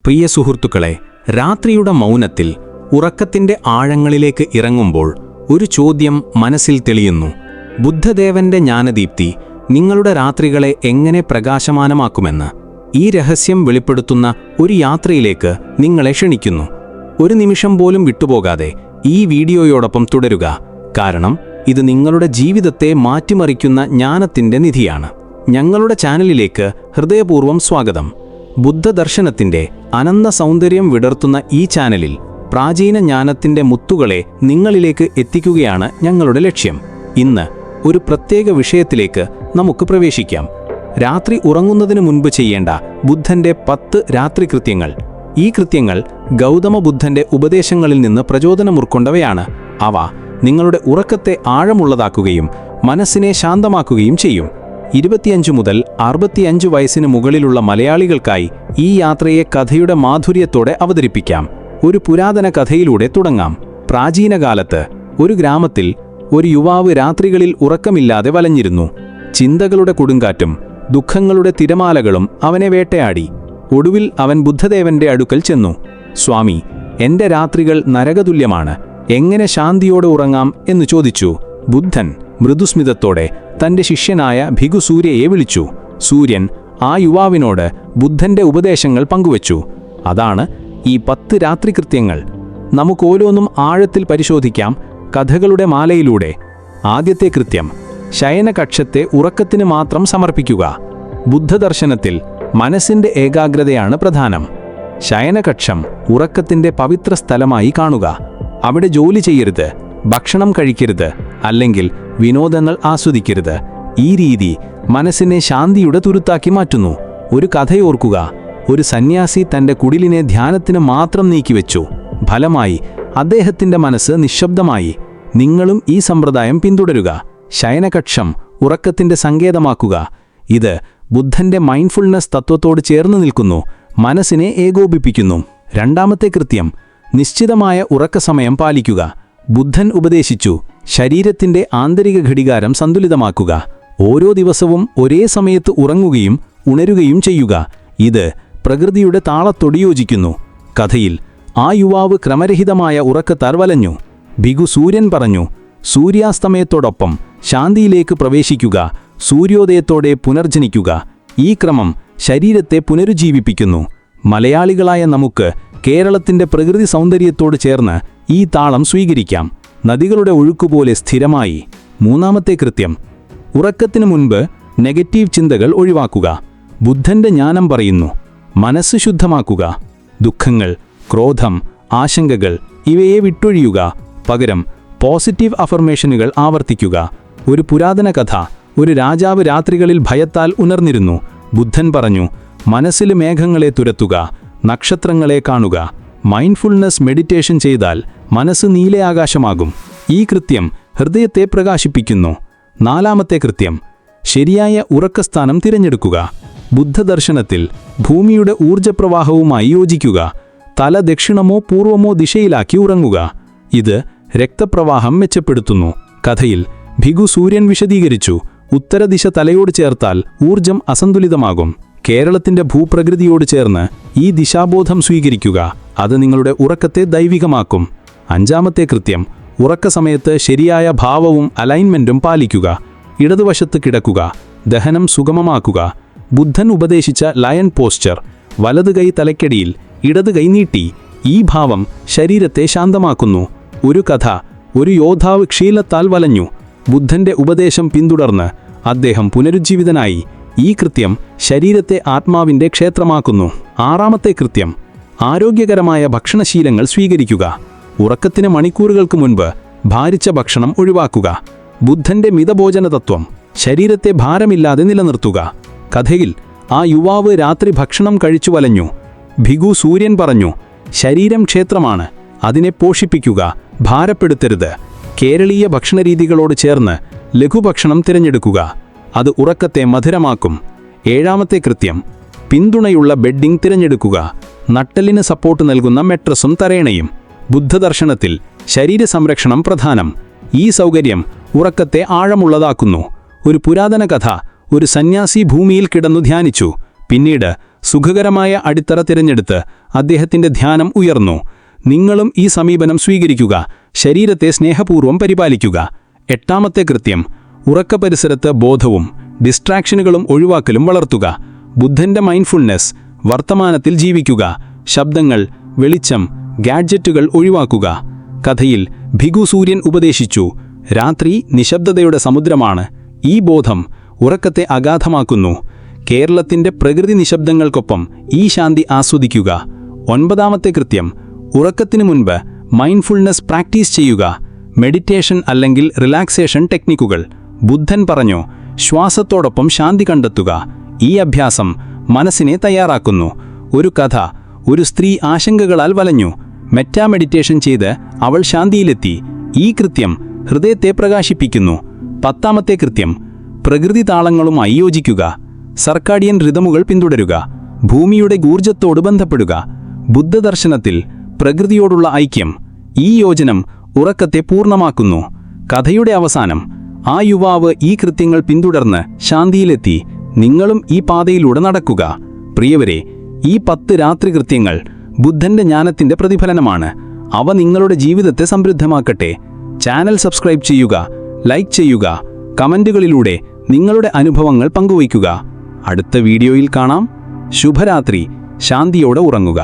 പ്രിയ സുഹൃത്തുക്കളെ, രാത്രിയുടെ മൗനത്തിൽ ഉറക്കത്തിന്റെ ആഴങ്ങളിലേക്ക് ഇറങ്ങുമ്പോൾ ഒരു ചോദ്യം മനസ്സിൽ തെളിയുന്നു. ബുദ്ധദേവന്റെ ജ്ഞാനദീപ്തി നിങ്ങളുടെ രാത്രികളെ എങ്ങനെ പ്രകാശമാനമാക്കുമെന്ന് ഈ രഹസ്യം വെളിപ്പെടുത്തുന്ന ഒരു യാത്രയിലേക്ക് നിങ്ങളെ ക്ഷണിക്കുന്നു. ഒരു നിമിഷം പോലും വിട്ടുപോകാതെ ഈ വീഡിയോയോടൊപ്പം തുടരുക, കാരണം ഇത് നിങ്ങളുടെ ജീവിതത്തെ മാറ്റിമറിക്കുന്ന ജ്ഞാനത്തിന്റെ നിധിയാണ്. ഞങ്ങളുടെ ചാനലിലേക്ക് ഹൃദയപൂർവ്വം സ്വാഗതം. ബുദ്ധദർശനത്തിന്റെ അനന്ത സൗന്ദര്യം വിടർത്തുന്ന ഈ ചാനലിൽ പ്രാചീന ജ്ഞാനത്തിന്റെ മുത്തുകളെ നിങ്ങളിലേക്ക് എത്തിക്കുകയാണ് ഞങ്ങളുടെ ലക്ഷ്യം. ഇന്ന് ഒരു പ്രത്യേക വിഷയത്തിലേക്ക് നമുക്ക് പ്രവേശിക്കാം. രാത്രി ഉറങ്ങുന്നതിനു മുൻപ് ചെയ്യേണ്ട ബുദ്ധന്റെ 10 രാത്രികൃത്യങ്ങൾ. ഈ കൃത്യങ്ങൾ ഗൗതമ ബുദ്ധന്റെ ഉപദേശങ്ങളിൽ നിന്ന് പ്രചോദനം ഉൾക്കൊണ്ടവയാണ്. അവ നിങ്ങളുടെ ഉറക്കത്തെ ആഴമുള്ളതാക്കുകയും മനസ്സിനെ ശാന്തമാക്കുകയും ചെയ്യും. 25 മുതൽ 65 വയസ്സിന് മുകളിലുള്ള മലയാളികൾക്കായി ഈ യാത്രയെ കഥയുടെ മാധുര്യത്തോടെ അവതരിപ്പിക്കാം. ഒരു പുരാതന കഥയിലൂടെ തുടങ്ങാം. പ്രാചീനകാലത്ത് ഒരു ഗ്രാമത്തിൽ ഒരു യുവാവ് രാത്രികളിൽ ഉറക്കമില്ലാതെ വലഞ്ഞിരുന്നു. ചിന്തകളുടെ കൊടുങ്കാറ്റും ദുഃഖങ്ങളുടെ തിരമാലകളും അവനെ വേട്ടയാടി. ഒടുവിൽ അവൻ ബുദ്ധദേവന്റെ അടുക്കൽ ചെന്നു. സ്വാമി, എന്റെ രാത്രികൾ നരകതുല്യമാണ്, എങ്ങനെ ശാന്തിയോടെ ഉറങ്ങാം എന്ന് ചോദിച്ചു. ബുദ്ധൻ മൃദുസ്മിതത്തോടെ തന്റെ ശിഷ്യനായ ഭിഗു സൂര്യയെ വിളിച്ചു. സൂര്യൻ ആ യുവാവിനോട് ബുദ്ധന്റെ ഉപദേശങ്ങൾ പങ്കുവച്ചു. അതാണ് ഈ 10 രാത്രികൃത്യങ്ങൾ. നമുക്കോരോന്നും ആഴത്തിൽ പരിശോധിക്കാം, കഥകളുടെ മാലയിലൂടെ. ആദ്യത്തെ കൃത്യം: ശയനകക്ഷത്തെ ഉറക്കത്തിന് മാത്രം സമർപ്പിക്കുക. ബുദ്ധദർശനത്തിൽ മനസ്സിന്റെ ഏകാഗ്രതയാണ് പ്രധാനം. ശയനകക്ഷം ഉറക്കത്തിന്റെ പവിത്ര സ്ഥലമായി കാണുക. അവിടെ ജോലി ചെയ്യരുത്, ഭക്ഷണം കഴിക്കരുത്, അല്ലെങ്കിൽ വിനോദങ്ങൾ ആസ്വദിക്കരുത്. ഈ രീതി മനസ്സിനെ ശാന്തിയുടെ തുരുത്താക്കി മാറ്റുന്നു. ഒരു കഥയോർക്കുക. ഒരു സന്യാസി തന്റെ കുടിലിനെ ധ്യാനത്തിന് മാത്രം നീക്കിവെച്ചു. ഫലമായി അദ്ദേഹത്തിന്റെ മനസ്സ് നിശബ്ദമായി. നിങ്ങളും ഈ സമ്പ്രദായം പിന്തുടരുക. ശയനകക്ഷം ഉറക്കത്തിന്റെ സങ്കേതമാക്കുക. ഇത് ബുദ്ധന്റെ മൈൻഡ്ഫുൾനെസ് തത്വത്തോട് ചേർന്ന് നിൽക്കുന്നു, മനസ്സിനെ ഏകോപിപ്പിക്കുന്നു. രണ്ടാമത്തെ കൃത്യം: നിശ്ചിതമായ ഉറക്കസമയം പാലിക്കുക. ബുദ്ധൻ ഉപദേശിച്ചു, ശരീരത്തിന്റെ ആന്തരിക ഘടികാരം സന്തുലിതമാക്കുക. ഓരോ ദിവസവും ഒരേ സമയത്ത് ഉറങ്ങുകയും ഉണരുകയും ചെയ്യുക. ഇത് പ്രകൃതിയുടെ താളത്തോട് യോജിക്കുന്നു. കഥയിൽ ആ യുവാവ് ക്രമരഹിതമായ ഉറക്കത്താൽ വലഞ്ഞു. ഭിഗു സൂര്യൻ പറഞ്ഞു, സൂര്യാസ്തമയത്തോടൊപ്പം ശാന്തിയിലേക്ക് പ്രവേശിക്കുക, സൂര്യോദയത്തോടെ പുനർജനിക്കുക. ഈ ക്രമം ശരീരത്തെ പുനരുജ്ജീവിപ്പിക്കുന്നു. മലയാളികളായ നമുക്ക് കേരളത്തിന്റെ പ്രകൃതി സൗന്ദര്യത്തോട് ചേർന്ന് ഈ താളം സ്വീകരിക്കാം, നദികളുടെ ഒഴുക്കുപോലെ സ്ഥിരമായി. മൂന്നാമത്തെ കൃത്യം: ഉറക്കത്തിനു മുൻപ് നെഗറ്റീവ് ചിന്തകൾ ഒഴിവാക്കുക. ബുദ്ധന്റെ ജ്ഞാനം പറയുന്നു, മനസ്സ് ശുദ്ധമാക്കുക. ദുഃഖങ്ങൾ, ക്രോധം, ആശങ്കകൾ ഇവയെ വിട്ടൊഴിയുക. പകരം പോസിറ്റീവ് അഫർമേഷനുകൾ ആവർത്തിക്കുക. ഒരു പുരാതന കഥ: ഒരു രാജാവ് രാത്രികളിൽ ഭയത്താൽ ഉണർന്നിരുന്നു. ബുദ്ധൻ പറഞ്ഞു, മനസ്സിൽ മേഘങ്ങളെ തുരത്തുക, നക്ഷത്രങ്ങളെ കാണുക. മൈൻഡ്ഫുൾനെസ് മെഡിറ്റേഷൻ ചെയ്താൽ മനസ്സ് നീല ആകാശമാകും. ഈ കൃത്യം ഹൃദയത്തെ പ്രകാശിപ്പിക്കുന്നു. നാലാമത്തെ കൃത്യം: ശരിയായ ഉറക്കസ്ഥാനം തിരഞ്ഞെടുക്കുക. ബുദ്ധദർശനത്തിൽ ഭൂമിയുടെ ഊർജ്ജപ്രവാഹവുമായി യോജിക്കുക. തല ദക്ഷിണമോ പൂർവമോ ദിശയിലാക്കി ഉറങ്ങുക. ഇത് രക്തപ്രവാഹം മെച്ചപ്പെടുത്തുന്നു. കഥയിൽ ഭിഗു സൂര്യൻ വിശദീകരിച്ചു, ഉത്തരദിശ തലയോട് ചേർത്താൽ ഊർജം അസന്തുലിതമാകും. കേരളത്തിന്റെ ഭൂപ്രകൃതിയോട് ചേർന്ന് ഈ ദിശാബോധം സ്വീകരിക്കുക. അത് നിങ്ങളുടെ ഉറക്കത്തെ ദൈവികമാക്കും. അഞ്ചാമത്തെ കൃത്യം: ഉറക്കസമയത്ത് ശരിയായ ഭാവവും അലൈൻമെന്റും പാലിക്കുക. ഇടതുവശത്ത് കിടക്കുക, ദഹനം സുഗമമാക്കുക. ബുദ്ധൻ ഉപദേശിച്ച ലയൺ പോസ്ചർ: വലത് കൈ തലയ്ക്കടിയിൽ, ഇടത് കൈ നീട്ടി. ഈ ഭാവം ശരീരത്തെ ശാന്തമാക്കുന്നു. ഒരു കഥ: ഒരു യോദ്ധാവ് ക്ഷീലത്താൽ വലഞ്ഞു. ബുദ്ധന്റെ ഉപദേശം പിന്തുടർന്ന് അദ്ദേഹം പുനരുജ്ജീവിതനായി. ഈ കൃത്യം ശരീരത്തെ ആത്മാവിന്റെ ക്ഷേത്രമാക്കുന്നു. ആറാമത്തെ കൃത്യം: ആരോഗ്യകരമായ ഭക്ഷണശീലങ്ങൾ സ്വീകരിക്കുക. ഉറക്കത്തിന് മണിക്കൂറുകൾക്ക് മുൻപ് ഭാരിച്ച ഭക്ഷണം ഒഴിവാക്കുക. ബുദ്ധന്റെ മിതഭോജന തത്വം ശരീരത്തെ ഭാരമില്ലാതെ നിലനിർത്തുക. കഥയിൽ ആ യുവാവ് രാത്രി ഭക്ഷണം കഴിച്ചു വലഞ്ഞു. ഭിഗു സൂര്യൻ പറഞ്ഞു, ശരീരം ക്ഷേത്രമാണ്, അതിനെ പോഷിപ്പിക്കുക, ഭാരപ്പെടുത്തരുത്. കേരളീയ ഭക്ഷണരീതികളോട് ചേർന്ന് ലഘുഭക്ഷണം തിരഞ്ഞെടുക്കുക. അത് ഉറക്കത്തെ മധുരമാക്കും. ഏഴാമത്തെ കൃത്യം: പിന്തുണയുള്ള ബെഡ്ഡിംഗ് തിരഞ്ഞെടുക്കുക. നട്ടലിന് സപ്പോർട്ട് നൽകുന്ന മെട്രസും തരേണയും. ബുദ്ധദർശനത്തിൽ ശരീരസംരക്ഷണം പ്രധാനം. ഈ സൗകര്യം ഉറക്കത്തെ ആഴമുള്ളതാക്കുന്നു. ഒരു പുരാതന കഥ: ഒരു സന്യാസി ഭൂമിയിൽ കിടന്നു ധ്യാനിച്ചു. പിന്നീട് സുഖകരമായ അടിത്തറ തിരഞ്ഞെടുത്ത് അദ്ദേഹത്തിന്റെ ധ്യാനം ഉയർന്നു. നിങ്ങളും ഈ സമീപനം സ്വീകരിക്കുക. ശരീരത്തെ സ്നേഹപൂർവ്വം പരിപാലിക്കുക. 8ാമത്തെ കൃത്യം, ഉറക്ക പരിസരത്ത് ബോധവും ഡിസ്ട്രാക്ഷനുകളും ഒഴിവാക്കലും വളർത്തുക. ബുദ്ധന്റെ മൈൻഡ്ഫുൾനെസ്, വർത്തമാനത്തിൽ ജീവിക്കുക. ശബ്ദങ്ങൾ, വെളിച്ചം, ഗാഡ്ജറ്റുകൾ ഒഴിവാക്കുക. കഥയിൽ ഭിഗു സൂര്യൻ ഉപദേശിച്ചു, രാത്രി നിശബ്ദതയുടെ സമുദ്രമാണ്. ഈ ബോധം ഉറക്കത്തെ അഗാധമാക്കുന്നു. കേരളത്തിന്റെ പ്രകൃതി നിശബ്ദങ്ങൾക്കൊപ്പം ഈ ശാന്തി ആസ്വദിക്കുക. 9ാമത്തെ കൃത്യം, ഉറക്കത്തിനു മുൻപ് മൈൻഡ്ഫുൾനെസ് പ്രാക്ടീസ് ചെയ്യുക. മെഡിറ്റേഷൻ അല്ലെങ്കിൽ റിലാക്സേഷൻ ടെക്നിക്കുകൾ. ബുദ്ധൻ പറഞ്ഞു, ശ്വാസത്തോടൊപ്പം ശാന്തി കണ്ടെത്തുക. ഈ അഭ്യാസം മനസ്സിനെ തയ്യാറാക്കുന്നു. ഒരു കഥ, ഒരു സ്ത്രീ ആശങ്കകളാൽ വലഞ്ഞു. മെറ്റാ മെഡിറ്റേഷൻ ചെയ്ത് അവൾ ശാന്തിയിലെത്തി. ഈ കൃത്യം ഹൃദയത്തെ പ്രകാശിപ്പിക്കുന്നു. 10ാമത്തെ കൃത്യം, പ്രകൃതി താളങ്ങളുമായി യോജിക്കുക. സർക്കാഡിയൻ റിതമുകൾ പിന്തുടരുക. ഭൂമിയുടെ ഊർജ്ജത്തോട് ബന്ധപ്പെടുക. ബുദ്ധദർശനത്തിൽ പ്രകൃതിയോടുള്ള ഐക്യം. ഈ യോജനം ഉറക്കത്തെ പൂർണ്ണമാക്കുന്നു. കഥയുടെ അവസാനം, ആ യുവാവ് ഈ കൃത്യങ്ങൾ പിന്തുടർന്ന് ശാന്തിയിലെത്തി. നിങ്ങളും ഈ പാതയിലൂടെ നടക്കുക. പ്രിയവരെ, ഈ 10 രാത്രി കൃത്യങ്ങൾ ബുദ്ധന്റെ ജ്ഞാനത്തിന്റെ പ്രതിഫലനമാണ്. അവ നിങ്ങളുടെ ജീവിതത്തെ സമൃദ്ധമാക്കട്ടെ. ചാനൽ സബ്സ്ക്രൈബ് ചെയ്യുക, ലൈക്ക് ചെയ്യുക, കമന്റുകളിലൂടെ നിങ്ങളുടെ അനുഭവങ്ങൾ പങ്കുവയ്ക്കുക. അടുത്ത വീഡിയോയിൽ കാണാം. ശുഭരാത്രി. ശാന്തിയോടെ ഉറങ്ങുക.